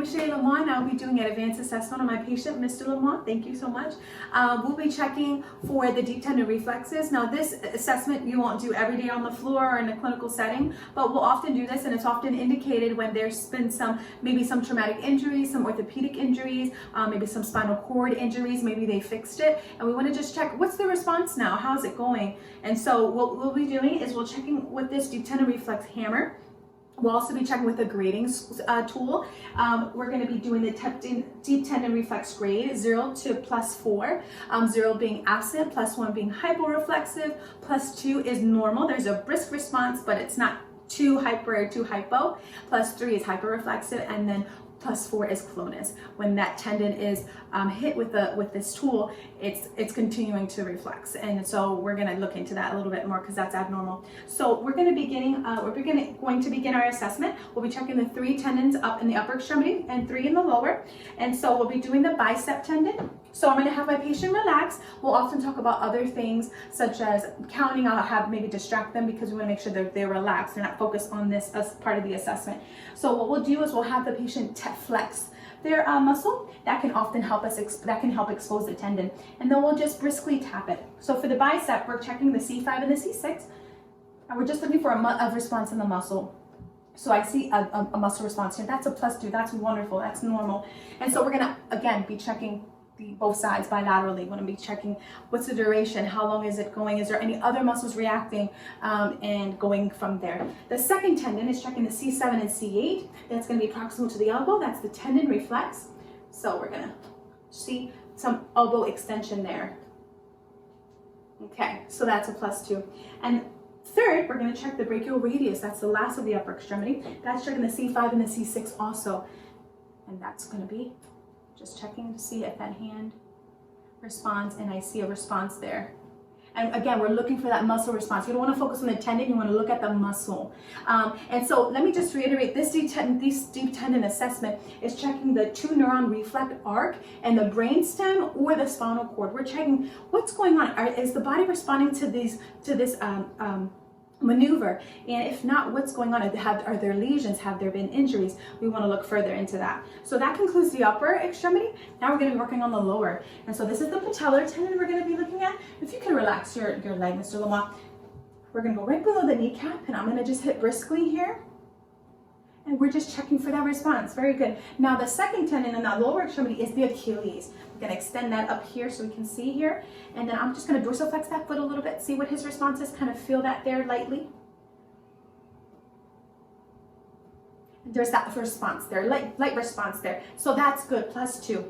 Michelle Lamont, and I'll be doing an advanced assessment on my patient, Mr. Lamont. Thank you so much. We'll be checking for the deep tendon reflexes. Now, this assessment you won't do every day on the floor or in a clinical setting, but we'll often do this, and it's often indicated when there's been maybe some traumatic injuries, some orthopedic injuries, maybe some spinal cord injuries, maybe they fixed it, and we want to just check what's the response now, how's it going? And so what we'll be doing is we'll checking with this deep tendon reflex hammer. We'll also be checking with a grading tool. We're going to be doing the deep tendon reflex grade 0 to +4, 0 being absent, +1 being hyporeflexive, +2 is normal. There's a brisk response, but it's not too hyper or too hypo. +3 is hyperreflexive, and then +4 is clonus. When that tendon is hit with this tool, it's continuing to reflex, and so we're going to look into that a little bit more because that's abnormal. So we're going to be going to begin our assessment. We'll be checking the 3 tendons up in the upper extremity and 3 in the lower, and so we'll be doing the bicep tendon. So I'm going to have my patient relax. We'll often talk about other things such as counting. I'll have maybe distract them because we want to make sure that they're relaxed. They're not focused on this as part of the assessment. So what we'll do is we'll have the patient flex their muscle. That can often help us, expose the tendon. And then we'll just briskly tap it. So for the bicep, we're checking the C5 and the C6. And we're just looking for a response in the muscle. So I see a muscle response here. That's a +2. That's wonderful. That's normal. And so we're going to, again, be checking both sides bilaterally. We're going to be checking what's the duration, how long is it going, is there any other muscles reacting, and going from there. The second tendon is checking the C7 and C8. That's going to be proximal to the elbow. That's the tendon reflex. So we're going to see some elbow extension there. Okay, so that's a +2. And third, we're going to check the brachial radius. That's the last of the upper extremity. That's checking the C5 and the C6 also. And that's going to be just checking to see if that hand responds, and I see a response there. And again, we're looking for that muscle response. You don't want to focus on the tendon, you want to look at the muscle. And so let me just reiterate, this deep tendon assessment is checking the 2 neuron reflex arc and the brain stem or the spinal cord. We're checking what's going on. Is the body responding to this maneuver? And if not, what's going on? Are there lesions? Have there been injuries? We want to look further into that. So that concludes the upper extremity. Now we're going to be working on the lower. And so this is the patellar tendon we're going to be looking at. If you can relax your leg, Mr. Lamont. We're going to go right below the kneecap, and I'm going to just hit briskly here. And we're just checking for that response. Very good. Now the second tendon in that lower extremity is the Achilles. I'm going to extend that up here so we can see here. And then I'm just going to dorsiflex that foot a little bit, see what his response is, kind of feel that there lightly. And there's that response there, light response there. So that's good, +2.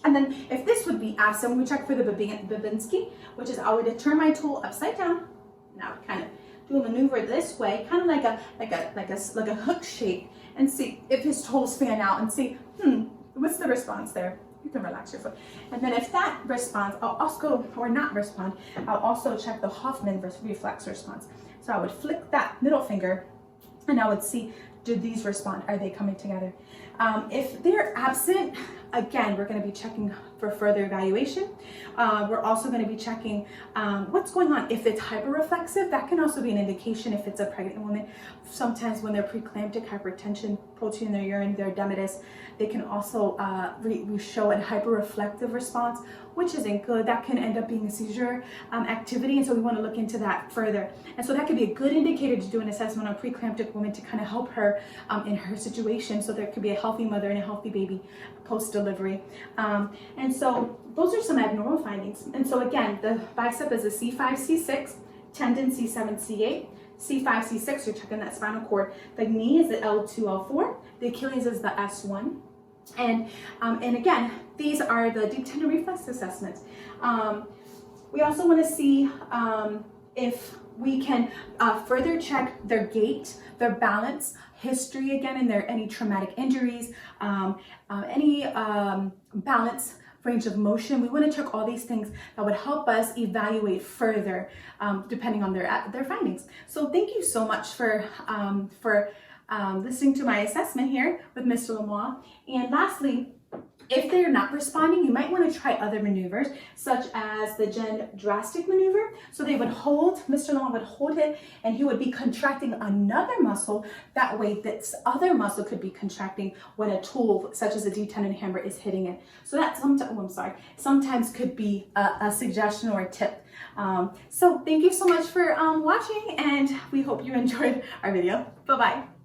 And then if this would be absent, we check for the Babinski, which is I would turn my tool upside down. Now kind of do a maneuver this way, kind of like a hook shape, and see if his toes fan out and see, what's the response there? You can relax your foot. And then if that responds, I'll also I'll also check the Hoffman reflex response. So I would flick that middle finger, and I would see, do these respond? Are they coming together? If they're absent, again, we're going to be checking for further evaluation. We're also going to be checking what's going on. If it's hyperreflexive, that can also be an indication if it's a pregnant woman. Sometimes when they're preeclamptic hypertension, protein in their urine, their edematous, they can also show a hyperreflective response, which isn't good. That can end up being a seizure activity, and so we want to look into that further. And so that could be a good indicator to do an assessment on a preeclamptic woman to kind of help her in her situation, so there could be a healthy mother and a healthy baby post-delivery. And so those are some abnormal findings. And so again, the bicep is a C5, C6, tendon C7, C8, C5, C6, you're checking that spinal cord. The knee is the L2, L4. The Achilles is the S1. And again, these are the deep tendon reflex assessments. We also want to see if we can further check their gait, their balance, history again, and any traumatic injuries, any balance, range of motion. We want to check all these things that would help us evaluate further depending on their findings. So thank you so much for listening to my assessment here with Mr. Lamont. And lastly, If they're not responding, you might want to try other maneuvers, such as the Jen drastic maneuver. So they would hold, Mr. Long would hold it, and he would be contracting another muscle. That way, this other muscle could be contracting when a tool, such as a deep tendon hammer, is hitting it. So that sometimes could be a suggestion or a tip. So thank you so much for watching, and we hope you enjoyed our video. Bye-bye.